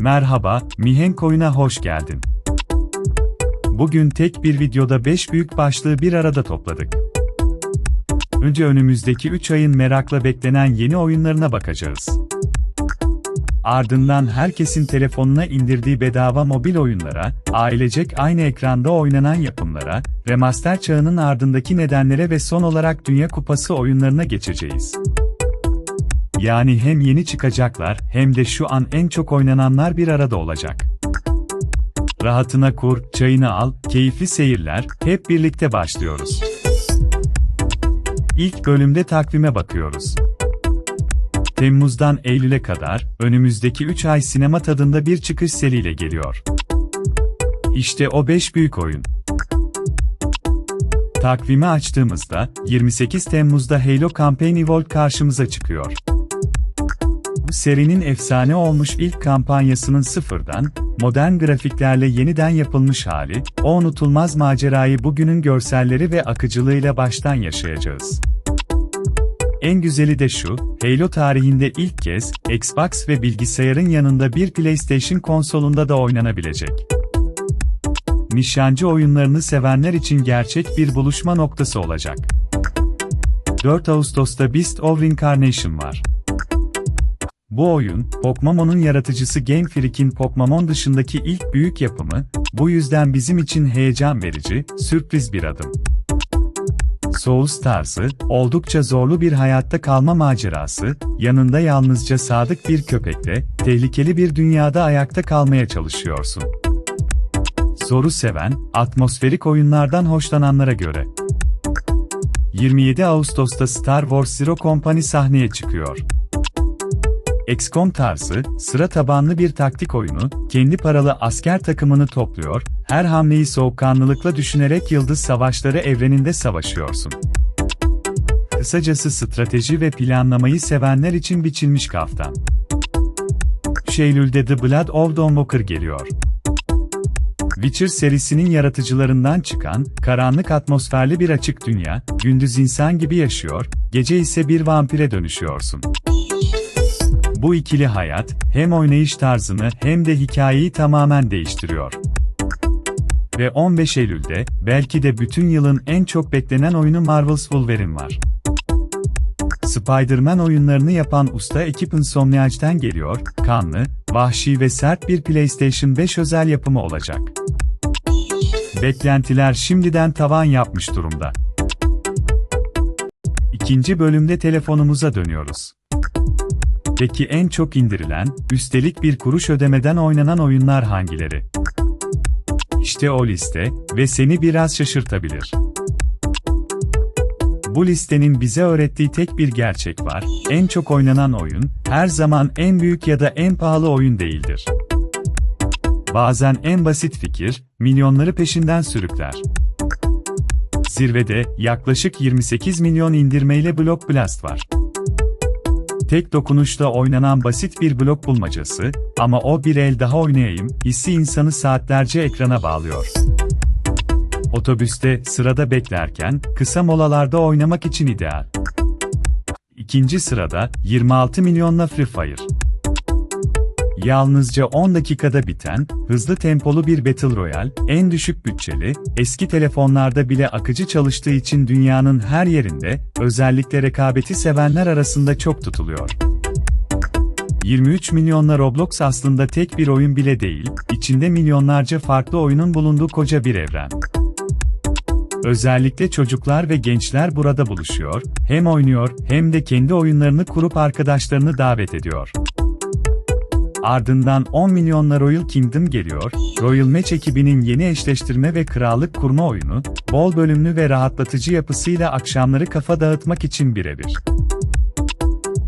Merhaba, Mihenk Oyun'a hoş geldin. Bugün tek bir videoda 5 büyük başlığı bir arada topladık. Önce önümüzdeki 3 ayın merakla beklenen yeni oyunlarına bakacağız. Ardından herkesin telefonuna indirdiği bedava mobil oyunlara, ailecek aynı ekranda oynanan yapımlara, remaster çağının ardındaki nedenlere ve son olarak Dünya Kupası oyunlarına geçeceğiz. Yani hem yeni çıkacaklar hem de şu an en çok oynananlar bir arada olacak. Rahatına kur, çayını al, keyifli seyirler, hep birlikte başlıyoruz. İlk bölümde takvime bakıyoruz. Temmuz'dan Eylül'e kadar, önümüzdeki 3 ay sinema tadında bir çıkış seriyle geliyor. İşte o 5 büyük oyun. Takvimi açtığımızda, 28 Temmuz'da Halo Campaign Evolved karşımıza çıkıyor. Bu serinin efsane olmuş ilk kampanyasının sıfırdan, modern grafiklerle yeniden yapılmış hali, o unutulmaz macerayı bugünün görselleri ve akıcılığıyla baştan yaşayacağız. En güzeli de şu, Halo tarihinde ilk kez, Xbox ve bilgisayarın yanında bir PlayStation konsolunda da oynanabilecek. Nişancı oyunlarını sevenler için gerçek bir buluşma noktası olacak. 4 Ağustos'ta Beast of Reincarnation var. Bu oyun, Pokemon'un yaratıcısı Game Freak'in Pokemon dışındaki ilk büyük yapımı, bu yüzden bizim için heyecan verici, sürpriz bir adım. Souls tarzı, oldukça zorlu bir hayatta kalma macerası, yanında yalnızca sadık bir köpekle, tehlikeli bir dünyada ayakta kalmaya çalışıyorsun. Zoru seven, atmosferik oyunlardan hoşlananlara göre. 27 Ağustos'ta Star Wars Zero Company sahneye çıkıyor. XCOM tarzı, sıra tabanlı bir taktik oyunu, kendi paralı asker takımını topluyor, her hamleyi soğukkanlılıkla düşünerek yıldız savaşları evreninde savaşıyorsun. Kısacası strateji ve planlamayı sevenler için biçilmiş kaftan. 3 Eylül'de The Blood of Dawnwalker geliyor. Witcher serisinin yaratıcılarından çıkan, karanlık atmosferli bir açık dünya, gündüz insan gibi yaşıyor, gece ise bir vampire dönüşüyorsun. Bu ikili hayat, hem oynayış tarzını hem de hikayeyi tamamen değiştiriyor. Ve 15 Eylül'de, belki de bütün yılın en çok beklenen oyunu Marvel's Wolverine var. Spider-Man oyunlarını yapan usta ekip Insomniac'ten geliyor, kanlı, vahşi ve sert bir PlayStation 5 özel yapımı olacak. Beklentiler şimdiden tavan yapmış durumda. İkinci bölümde telefonumuza dönüyoruz. Peki en çok indirilen, üstelik bir kuruş ödemeden oynanan oyunlar hangileri? İşte o liste ve seni biraz şaşırtabilir. Bu listenin bize öğrettiği tek bir gerçek var, en çok oynanan oyun, her zaman en büyük ya da en pahalı oyun değildir. Bazen en basit fikir, milyonları peşinden sürükler. Zirvede, yaklaşık 28 milyon indirmeyle Block Blast var. Tek dokunuşla oynanan basit bir blok bulmacası, ama o bir el daha oynayayım, hissi insanı saatlerce ekrana bağlıyor. Otobüste, sırada beklerken, kısa molalarda oynamak için ideal. İkinci sırada, 26 milyonla Free Fire. Yalnızca 10 dakikada biten, hızlı tempolu bir Battle Royale, en düşük bütçeli, eski telefonlarda bile akıcı çalıştığı için dünyanın her yerinde, özellikle rekabeti sevenler arasında çok tutuluyor. 23 milyonla Roblox aslında tek bir oyun bile değil, içinde milyonlarca farklı oyunun bulunduğu koca bir evren. Özellikle çocuklar ve gençler burada buluşuyor, hem oynuyor hem de kendi oyunlarını kurup arkadaşlarını davet ediyor. Ardından 10 milyonla Royal Kingdom geliyor, Royal Match ekibinin yeni eşleştirme ve krallık kurma oyunu, bol bölümlü ve rahatlatıcı yapısıyla akşamları kafa dağıtmak için birebir.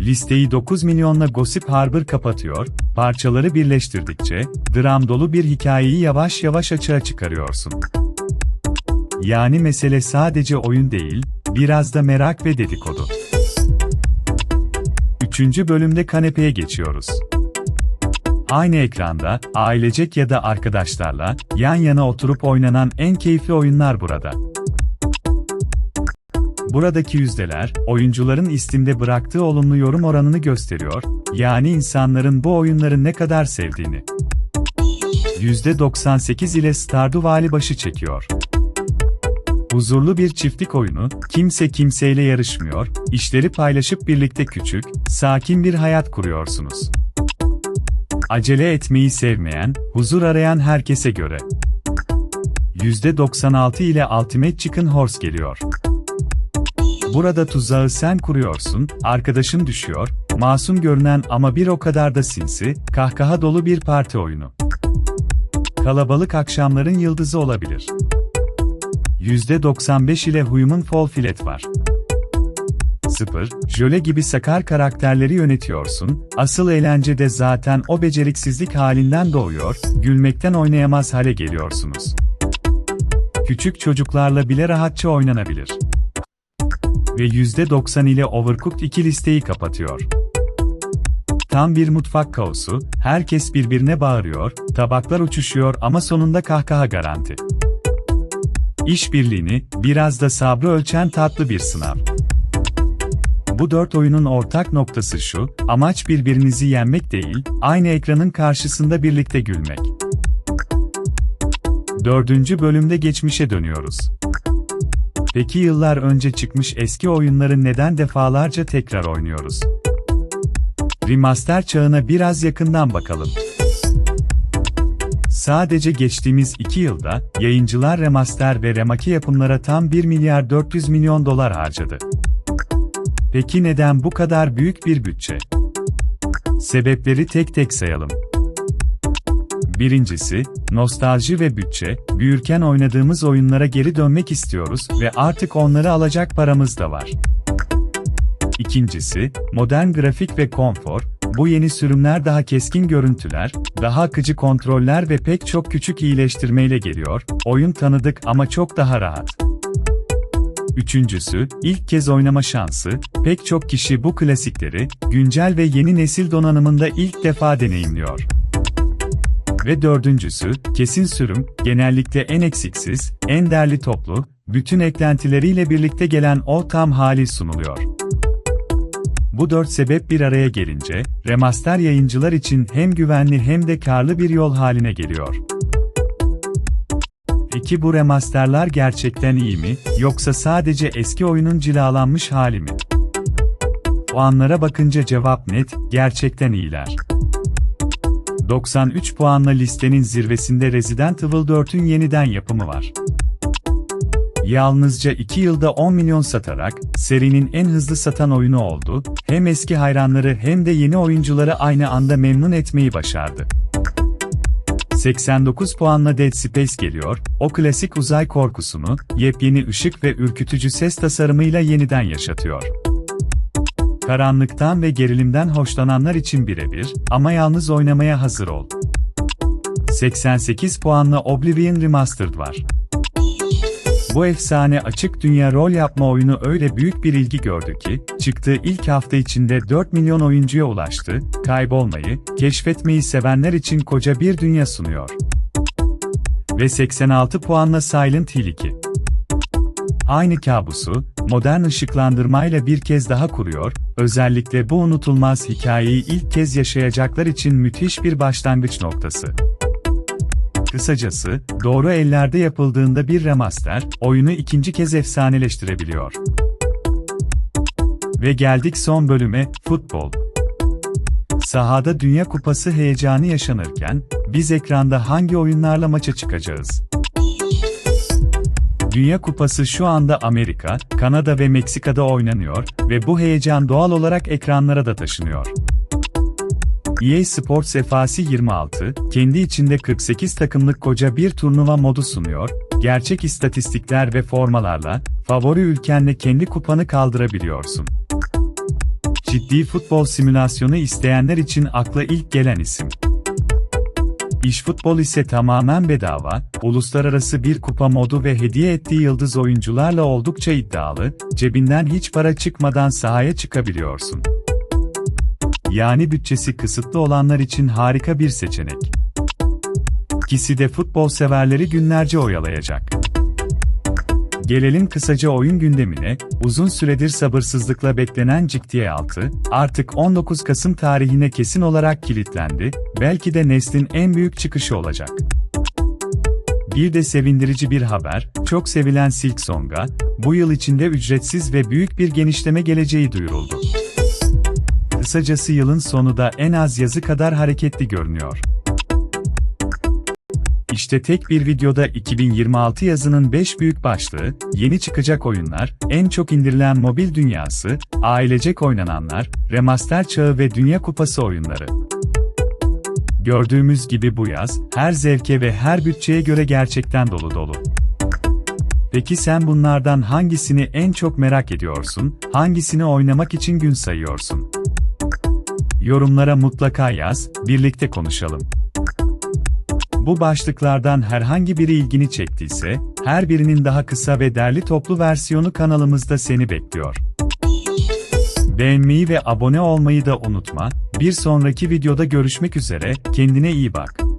Listeyi 9 milyonla Gossip Harbor kapatıyor, parçaları birleştirdikçe, dram dolu bir hikayeyi yavaş yavaş açığa çıkarıyorsun. Yani mesele sadece oyun değil, biraz da merak ve dedikodu. 3. bölümde kanepeye geçiyoruz. Aynı ekranda, ailecek ya da arkadaşlarla, yan yana oturup oynanan en keyifli oyunlar burada. Buradaki yüzdeler, oyuncuların Steam'de bıraktığı olumlu yorum oranını gösteriyor, yani insanların bu oyunları ne kadar sevdiğini. %98 ile Stardew Valley başı çekiyor. Huzurlu bir çiftlik oyunu, kimse kimseyle yarışmıyor, işleri paylaşıp birlikte küçük, sakin bir hayat kuruyorsunuz. Acele etmeyi sevmeyen, huzur arayan herkese göre. %96 ile Ultimate Chicken Horse geliyor. Burada tuzağı sen kuruyorsun, arkadaşın düşüyor, masum görünen ama bir o kadar da sinsi, kahkaha dolu bir parti oyunu. Kalabalık akşamların yıldızı olabilir. %95 ile Human Fall Flat var. Jöle gibi sakar karakterleri yönetiyorsun, asıl eğlence de zaten o beceriksizlik halinden doğuyor, gülmekten oynayamaz hale geliyorsunuz. Küçük çocuklarla bile rahatça oynanabilir. Ve %90 ile Overcooked 2 listeyi kapatıyor. Tam bir mutfak kaosu, herkes birbirine bağırıyor, tabaklar uçuşuyor ama sonunda kahkaha garanti. İşbirliğini, biraz da sabrı ölçen tatlı bir sınav. Bu 4 oyunun ortak noktası şu, amaç birbirinizi yenmek değil, aynı ekranın karşısında birlikte gülmek. 4. bölümde geçmişe dönüyoruz. Peki yıllar önce çıkmış eski oyunları neden defalarca tekrar oynuyoruz? Remaster çağına biraz yakından bakalım. Sadece geçtiğimiz 2 yılda, yayıncılar remaster ve remake yapımlara tam 1 milyar 400 milyon dolar harcadı. Peki neden bu kadar büyük bir bütçe? Sebepleri tek tek sayalım. Birincisi, nostalji ve bütçe, büyürken oynadığımız oyunlara geri dönmek istiyoruz ve artık onları alacak paramız da var. İkincisi, modern grafik ve konfor, bu yeni sürümler daha keskin görüntüler, daha akıcı kontroller ve pek çok küçük iyileştirmeyle geliyor, oyun tanıdık ama çok daha rahat. Üçüncüsü, ilk kez oynama şansı, pek çok kişi bu klasikleri, güncel ve yeni nesil donanımında ilk defa deneyimliyor. Ve dördüncüsü, kesin sürüm, genellikle en eksiksiz, en derli toplu, bütün eklentileriyle birlikte gelen o tam hali sunuluyor. Bu 4 sebep bir araya gelince, remaster yayıncılar için hem güvenli hem de karlı bir yol haline geliyor. Peki bu remasterlar gerçekten iyi mi, yoksa sadece eski oyunun cilalanmış hali mi? Puanlara bakınca cevap net, gerçekten iyiler. 93 puanla listenin zirvesinde Resident Evil 4'ün yeniden yapımı var. Yalnızca 2 yılda 10 milyon satarak, serinin en hızlı satan oyunu oldu, hem eski hayranları hem de yeni oyuncuları aynı anda memnun etmeyi başardı. 89 puanla Dead Space geliyor, o klasik uzay korkusunu, yepyeni ışık ve ürkütücü ses tasarımıyla yeniden yaşatıyor. Karanlıktan ve gerilimden hoşlananlar için birebir, ama yalnız oynamaya hazır ol. 88 puanla Oblivion Remastered var. Bu efsane açık dünya rol yapma oyunu öyle büyük bir ilgi gördü ki, çıktığı ilk hafta içinde 4 milyon oyuncuya ulaştı, kaybolmayı, keşfetmeyi sevenler için koca bir dünya sunuyor. Ve 86 puanla Silent Hill 2. Aynı kabusu, modern ışıklandırmayla bir kez daha kuruyor, özellikle bu unutulmaz hikayeyi ilk kez yaşayacaklar için müthiş bir başlangıç noktası. Kısacası, doğru ellerde yapıldığında bir remaster, oyunu ikinci kez efsaneleştirebiliyor. Ve geldik son bölüme, futbol. Sahada Dünya Kupası heyecanı yaşanırken, biz ekranda hangi oyunlarla maça çıkacağız? Dünya Kupası şu anda Amerika, Kanada ve Meksika'da oynanıyor ve bu heyecan doğal olarak ekranlara da taşınıyor. EA Sports FC 26, kendi içinde 48 takımlık koca bir turnuva modu sunuyor, gerçek istatistikler ve formalarla, favori ülkenle kendi kupanı kaldırabiliyorsun. Ciddi futbol simülasyonu isteyenler için akla ilk gelen isim. İşfutbol ise tamamen bedava, uluslararası bir kupa modu ve hediye ettiği yıldız oyuncularla oldukça iddialı, cebinden hiç para çıkmadan sahaya çıkabiliyorsun. Yani bütçesi kısıtlı olanlar için harika bir seçenek. İkisi de futbol severleri günlerce oyalayacak. Gelelim kısaca oyun gündemine. Uzun süredir sabırsızlıkla beklenen GTA 6, artık 19 Kasım tarihine kesin olarak kilitlendi, belki de neslin en büyük çıkışı olacak. Bir de sevindirici bir haber, çok sevilen Silksong'a, bu yıl içinde ücretsiz ve büyük bir genişleme geleceği duyuruldu. Kısacası yılın sonu da en az yazı kadar hareketli görünüyor. İşte tek bir videoda 2026 yazının 5 büyük başlığı, yeni çıkacak oyunlar, en çok indirilen mobil dünyası, ailecek oynananlar, remaster çağı ve Dünya Kupası oyunları. Gördüğümüz gibi bu yaz, her zevke ve her bütçeye göre gerçekten dolu dolu. Peki sen bunlardan hangisini en çok merak ediyorsun, hangisini oynamak için gün sayıyorsun? Yorumlara mutlaka yaz, birlikte konuşalım. Bu başlıklardan herhangi biri ilgini çektiyse, her birinin daha kısa ve derli toplu versiyonu kanalımızda seni bekliyor. Beğenmeyi ve abone olmayı da unutma. Bir sonraki videoda görüşmek üzere, kendine iyi bak.